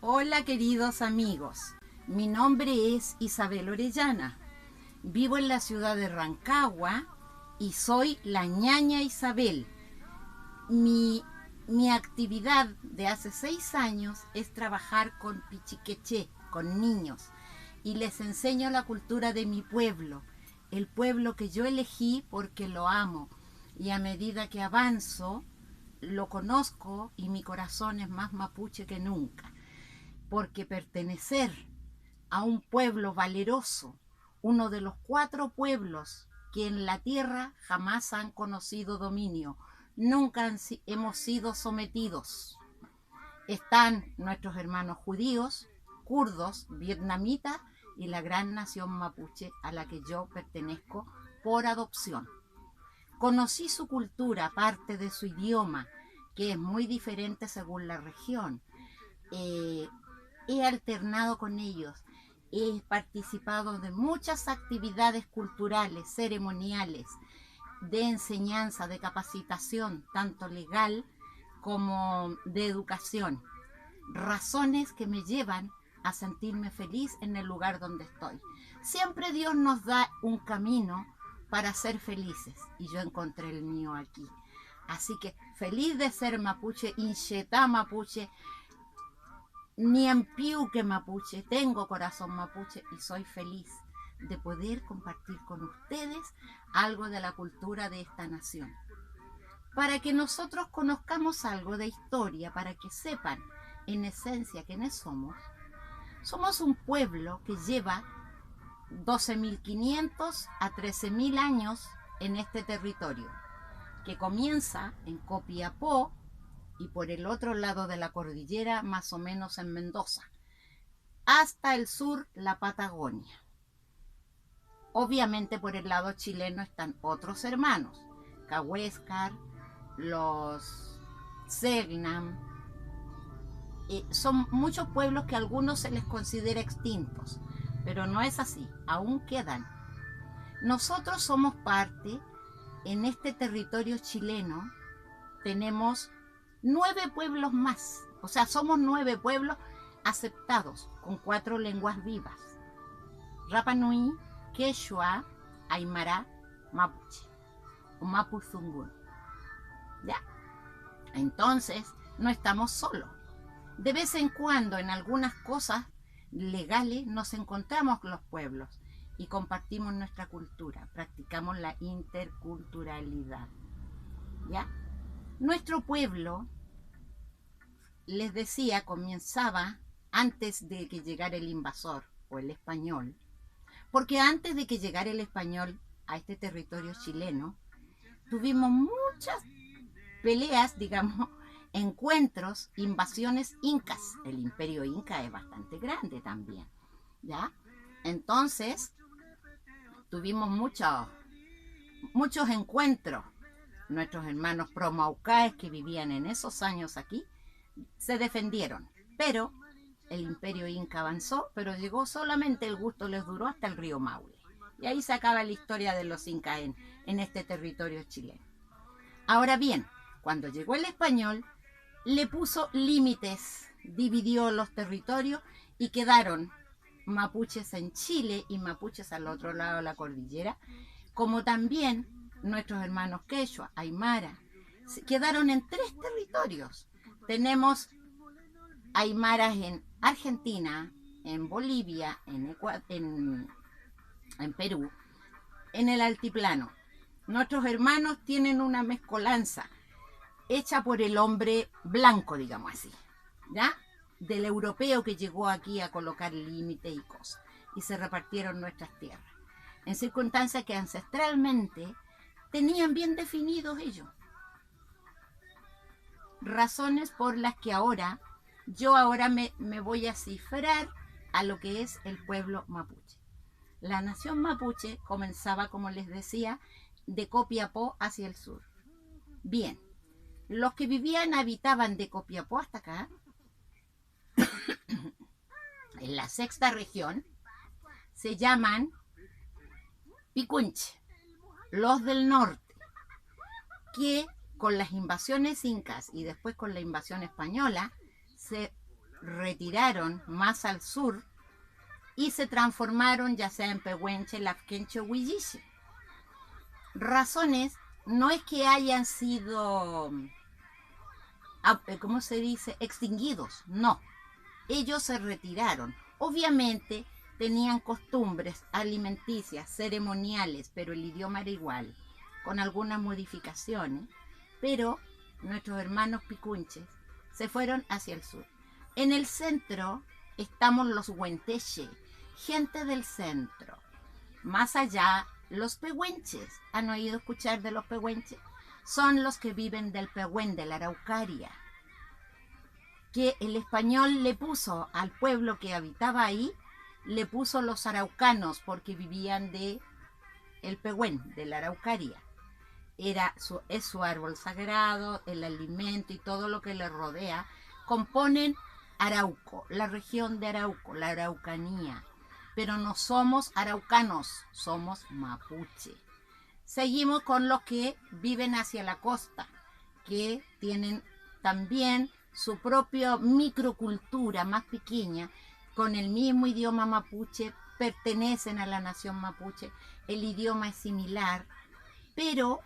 Hola queridos amigos, mi nombre es Isabel Orellana, vivo en la ciudad de Rancagua y soy la ñaña Isabel. Mi actividad de hace 6 años es trabajar con pichiqueché, con niños, y les enseño la cultura de mi pueblo, el pueblo que yo elegí porque lo amo, y a medida que avanzo lo conozco y mi corazón es más mapuche que nunca, porque pertenecer a un pueblo valeroso, uno de los 4 pueblos que en la tierra jamás han conocido dominio, nunca hemos sido sometidos. Están nuestros hermanos judíos, kurdos, vietnamitas y la gran nación mapuche a la que yo pertenezco por adopción. Conocí su cultura, parte de su idioma, que es muy diferente según la región. He alternado con ellos, he participado de muchas actividades culturales, ceremoniales, de enseñanza, de capacitación, tanto legal como de educación. Razones que me llevan a sentirme feliz en el lugar donde estoy. Siempre Dios nos da un camino para ser felices y yo encontré el mío aquí. Así que feliz de ser mapuche, Inxetá mapuche, Niampiuque mapuche, tengo corazón mapuche y soy feliz de poder compartir con ustedes algo de la cultura de esta nación. Para que nosotros conozcamos algo de historia, para que sepan en esencia quiénes somos. Somos un pueblo que lleva 12.500 a 13.000 años en este territorio, que comienza en Copiapó y por el otro lado de la cordillera, más o menos en Mendoza, hasta el sur, la Patagonia. Obviamente por el lado chileno están otros hermanos, Cahuéscar, los Selknam. Son muchos pueblos que a algunos se les considera extintos, pero no es así, aún quedan. Nosotros somos parte, en este territorio chileno, tenemos 9 pueblos más, o sea, somos 9 pueblos aceptados con 4 lenguas vivas: Rapa Nui, Quechua, Aymara, Mapuche o Mapuzungún. Ya, entonces no estamos solos. De vez en cuando en algunas cosas legales nos encontramos los pueblos y compartimos nuestra cultura, practicamos la interculturalidad. ¿Ya? Nuestro pueblo, les decía, comenzaba antes de que llegara el invasor o el español, porque antes de que llegara el español a este territorio chileno, tuvimos muchas peleas, digamos, encuentros, invasiones incas. El imperio inca es bastante grande también, ¿ya? Entonces, tuvimos muchos encuentros. Nuestros hermanos promaucaes que vivían en esos años aquí se defendieron, pero el imperio inca avanzó, pero llegó solamente, el gusto les duró hasta el río Maule. Y ahí se acaba la historia de los incas en este territorio chileno. Ahora bien, cuando llegó el español, le puso límites, dividió los territorios y quedaron mapuches en Chile y mapuches al otro lado de la cordillera, como también nuestros hermanos quechua, aymara, quedaron en 3 territorios. Tenemos aymaras en Argentina, en Bolivia, en Perú, en el altiplano. Nuestros hermanos tienen una mezcolanza hecha por el hombre blanco, digamos así, ¿ya? Del europeo que llegó aquí a colocar límites y cosas, y se repartieron nuestras tierras, en circunstancias que ancestralmente tenían bien definidos ellos. Razones por las que yo me voy a cifrar a lo que es el pueblo mapuche. La nación mapuche comenzaba, como les decía, de Copiapó hacia el sur. Bien, los que habitaban de Copiapó hasta acá, en la 6ª región, se llaman Picunche, los del norte, que con las invasiones incas y después con la invasión española se retiraron más al sur y se transformaron ya sea en pehuenche, lafkenche o huilliche. Razones no es que hayan sido, ¿cómo se dice?, extinguidos, no. Ellos se retiraron. Obviamente tenían costumbres alimenticias, ceremoniales, pero el idioma era igual, con algunas modificaciones, pero nuestros hermanos picunches se fueron hacia el sur. En el centro estamos los huenteche, gente del centro. Más allá, los pehuenches. ¿Han oído escuchar de los pehuenches? Son los que viven del Pehuen, de la Araucaria, que el español le puso al pueblo que habitaba ahí, le puso los araucanos porque vivían de el Pehuen, de la Araucaria. Es su árbol sagrado, el alimento y todo lo que le rodea componen Arauco, la región de Arauco, la Araucanía. Pero no somos araucanos, somos mapuche. Seguimos con los que viven hacia la costa, que tienen también su propia microcultura más pequeña, con el mismo idioma mapuche, pertenecen a la nación mapuche, el idioma es similar, pero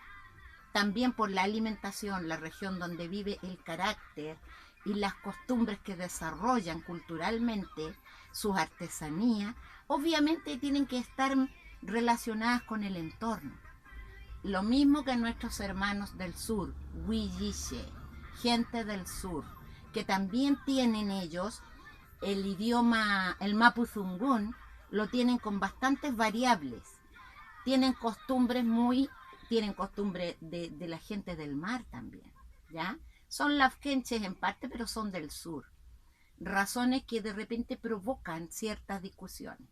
también por la alimentación, la región donde vive el carácter y las costumbres que desarrollan culturalmente, sus artesanías, obviamente tienen que estar relacionadas con el entorno. Lo mismo que nuestros hermanos del sur, huilliche, gente del sur, que también tienen ellos el idioma, el mapuzungún, lo tienen con bastantes variables. Tienen costumbres de la gente del mar también, ¿ya? Son lafkenches en parte, pero son del sur. Razones que de repente provocan ciertas discusiones.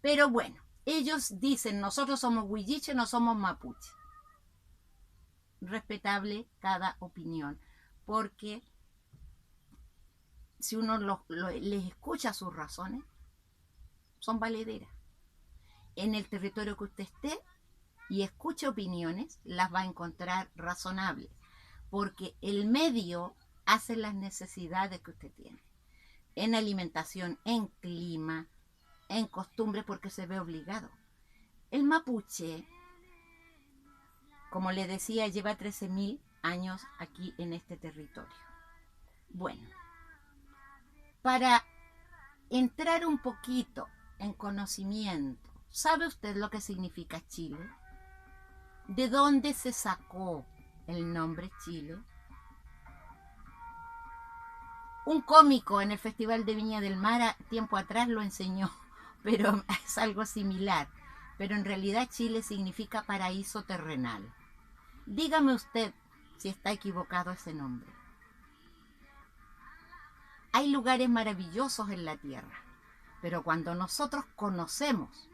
Pero bueno, ellos dicen, nosotros somos huilliche, no somos mapuche. Respetable cada opinión, porque si uno les escucha sus razones, son valederas. En el territorio que usted esté y escuche opiniones, las va a encontrar razonables, porque el medio hace las necesidades que usted tiene, en alimentación, en clima, en costumbre, porque se ve obligado. El mapuche, como le decía, lleva 13.000 años aquí en este territorio. Bueno, para entrar un poquito en conocimiento, ¿sabe usted lo que significa Chile? ¿De dónde se sacó el nombre Chile? Un cómico en el Festival de Viña del Mar tiempo atrás lo enseñó, pero es algo similar. Pero en realidad Chile significa paraíso terrenal. Dígame usted si está equivocado ese nombre. Hay lugares maravillosos en la tierra, pero cuando nosotros conocemos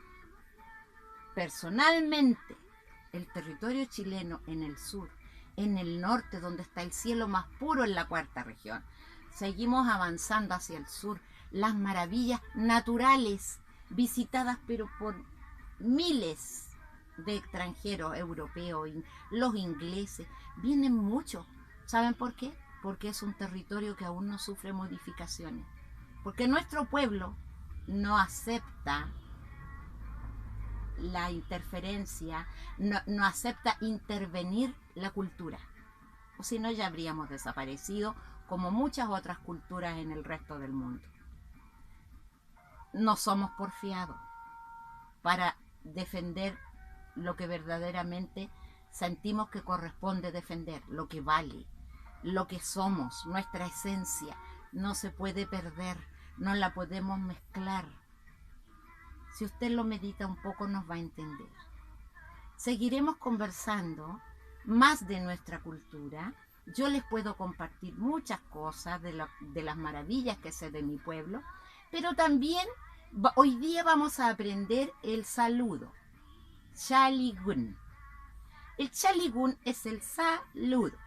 personalmente el territorio chileno en el sur, en el norte, donde está el cielo más puro en la cuarta región, seguimos avanzando hacia el sur, las maravillas naturales visitadas pero por miles de extranjeros europeos, los ingleses, vienen muchos. ¿Saben por qué? Porque es un territorio que aún no sufre modificaciones, porque nuestro pueblo no acepta la interferencia, no acepta intervenir la cultura, o si no ya habríamos desaparecido como muchas otras culturas en el resto del mundo. No somos porfiados para defender lo que verdaderamente sentimos que corresponde defender, lo que vale, lo que somos, nuestra esencia. No se puede perder, no la podemos mezclar. Si usted lo medita un poco, nos va a entender. Seguiremos conversando más de nuestra cultura. Yo les puedo compartir muchas cosas de las maravillas que sé de mi pueblo, pero también hoy día vamos a aprender el saludo, Chaligun. El Chaligun es el saludo.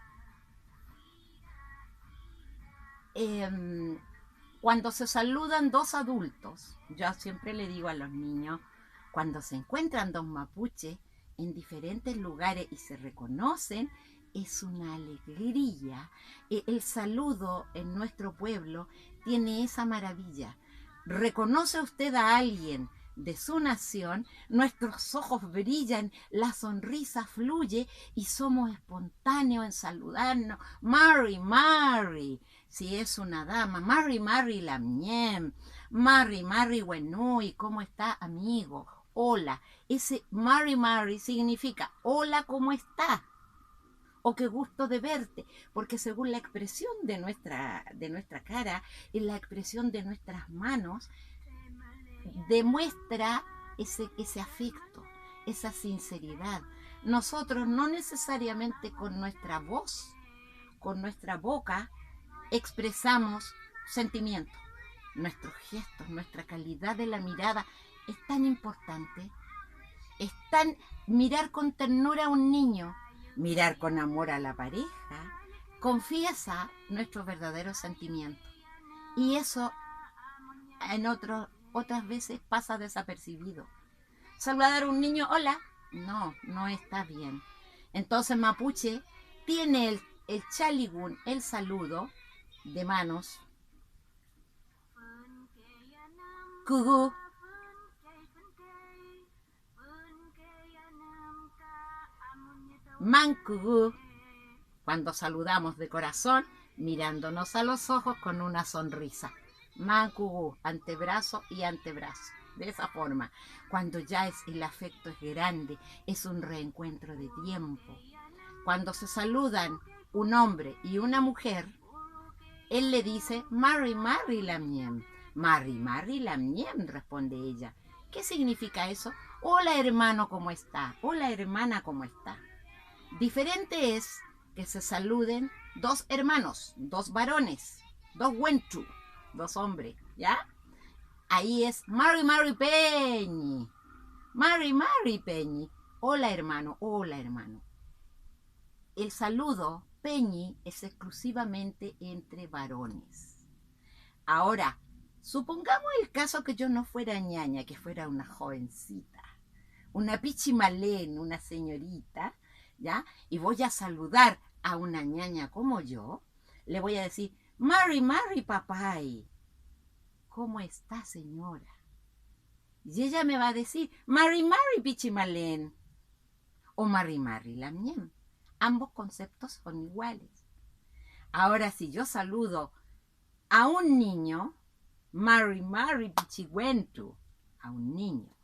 Cuando se saludan dos adultos, yo siempre le digo a los niños, cuando se encuentran dos mapuches en diferentes lugares y se reconocen, es una alegría. El saludo en nuestro pueblo tiene esa maravilla. ¿Reconoce usted a alguien de su nación? Nuestros ojos brillan, la sonrisa fluye y somos espontáneos en saludarnos. Mary, Mary, si es una dama. Mary, Mary, la miem. Mary, Mary, Wenui, ¿cómo está, amigo? Hola. Ese Mary, Mary significa hola, ¿cómo está? O qué gusto de verte, porque según la expresión de nuestra cara y la expresión de nuestras manos, demuestra ese afecto, esa sinceridad. Nosotros no necesariamente con nuestra voz, con nuestra boca, expresamos sentimientos. Nuestros gestos, nuestra calidad de la mirada es tan importante. Es tan mirar con ternura a un niño, mirar con amor a la pareja, confiesa nuestros verdaderos sentimientos. Y eso en otras veces pasa desapercibido. Saludar a un niño, hola, no está bien. Entonces mapuche tiene el chaligun, el saludo de manos. Kugu. Mankugu, cuando saludamos de corazón, mirándonos a los ojos con una sonrisa. Mankugu, antebrazo y antebrazo. De esa forma, cuando ya el afecto es grande, es un reencuentro de tiempo. Cuando se saludan un hombre y una mujer, él le dice, Mary, Mary, la miem. Mary, Mary, la miem, responde ella. ¿Qué significa eso? Hola, hermano, ¿cómo está? Hola, hermana, ¿cómo está? Diferente es que se saluden dos hermanos, dos varones, dos wenchu, dos hombres, ¿ya? Ahí es Mary, Mary, Peñi. Mary, Mary, Peñi. Hola, hermano, hola, hermano. El saludo, Peñi, es exclusivamente entre varones. Ahora, supongamos el caso que yo no fuera ñaña, que fuera una jovencita, una pichimalén, una señorita, ¿ya? Y voy a saludar a una ñaña como yo, le voy a decir, Mary, Mary, papay, ¿cómo está, señora? Y ella me va a decir, Mary, Mary, pichimalén, o Mary, Mary, la miem. Ambos conceptos son iguales. Ahora, si yo saludo a un niño, Mary, Mary, pichigüentu, a un niño.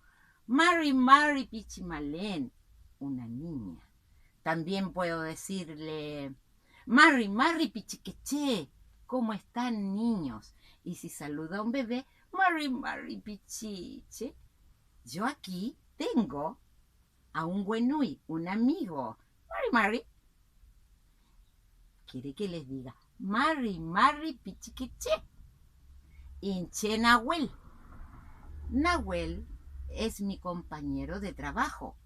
Mary, Mary, pichimalén, una niña. También puedo decirle, Mary, Mary, pichiqueché, ¿cómo están, niños? Y si saluda a un bebé, Mary, Mary, pichiche. Yo aquí tengo a un güenui, un amigo. Mary, Mary. ¿Quiere que les diga? Mary, Mary, pichiqueché. Inche Nahuel. Nahuel es mi compañero de trabajo,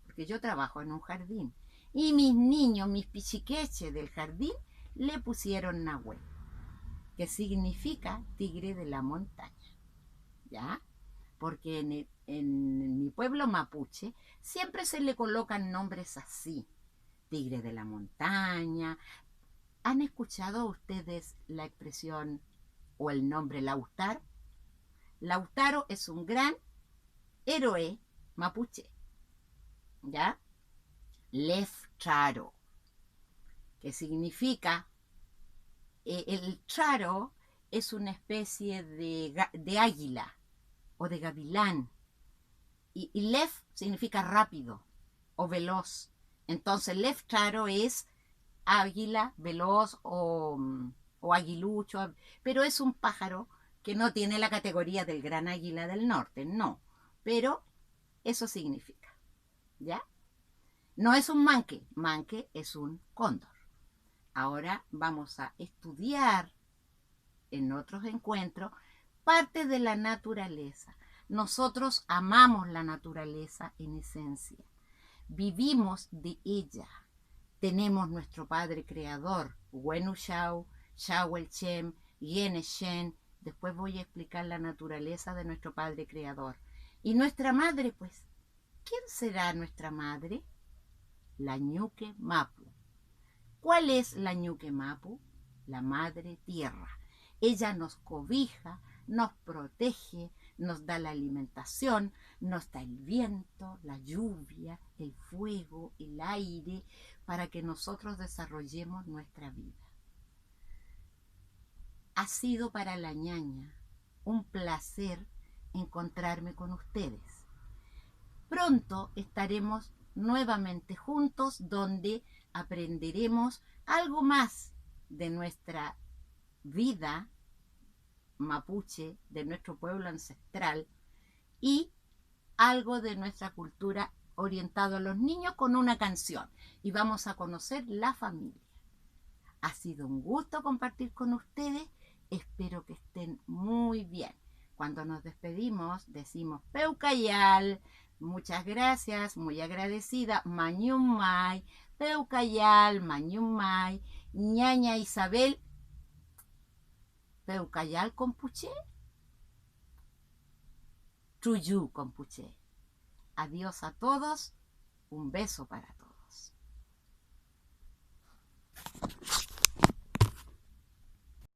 porque yo trabajo en un jardín. Y mis niños, mis pichiqueches del jardín, le pusieron Nahuel, que significa tigre de la montaña, ¿ya? Porque en mi pueblo mapuche siempre se le colocan nombres así, tigre de la montaña. ¿Han escuchado ustedes la expresión o el nombre Lautaro? Lautaro es un gran héroe mapuche, ¿ya? Lef Charo, que significa, el charo es una especie de águila o de gavilán, y Lef significa rápido o veloz. Entonces Lef Charo es águila, veloz o aguilucho, pero es un pájaro que no tiene la categoría del gran águila del norte, no, pero eso significa, ¿ya? No es un manque, manque es un cóndor. Ahora vamos a estudiar en otros encuentros parte de la naturaleza. Nosotros amamos la naturaleza en esencia, vivimos de ella. Tenemos nuestro Padre Creador, Wenu Shau, Shawel Chem, Yene Shen. Después voy a explicar la naturaleza de nuestro Padre Creador. Y nuestra madre, pues, ¿quién será nuestra madre? La Ñuque Mapu. ¿Cuál es la Ñuque Mapu? La Madre Tierra. Ella nos cobija, nos protege, nos da la alimentación, nos da el viento, la lluvia, el fuego, el aire, para que nosotros desarrollemos nuestra vida. Ha sido para la ñaña un placer encontrarme con ustedes. Pronto estaremos nuevamente juntos, donde aprenderemos algo más de nuestra vida mapuche, de nuestro pueblo ancestral, y algo de nuestra cultura orientado a los niños con una canción. Y vamos a conocer la familia. Ha sido un gusto compartir con ustedes. Espero que estén muy bien. Cuando nos despedimos, decimos Peucayal, muchas gracias, muy agradecida, Mañumay, Peucayal, Mañumay, ñaña Isabel, Peucayal Compuché, Truyú Compuché. Adiós a todos, un beso para todos.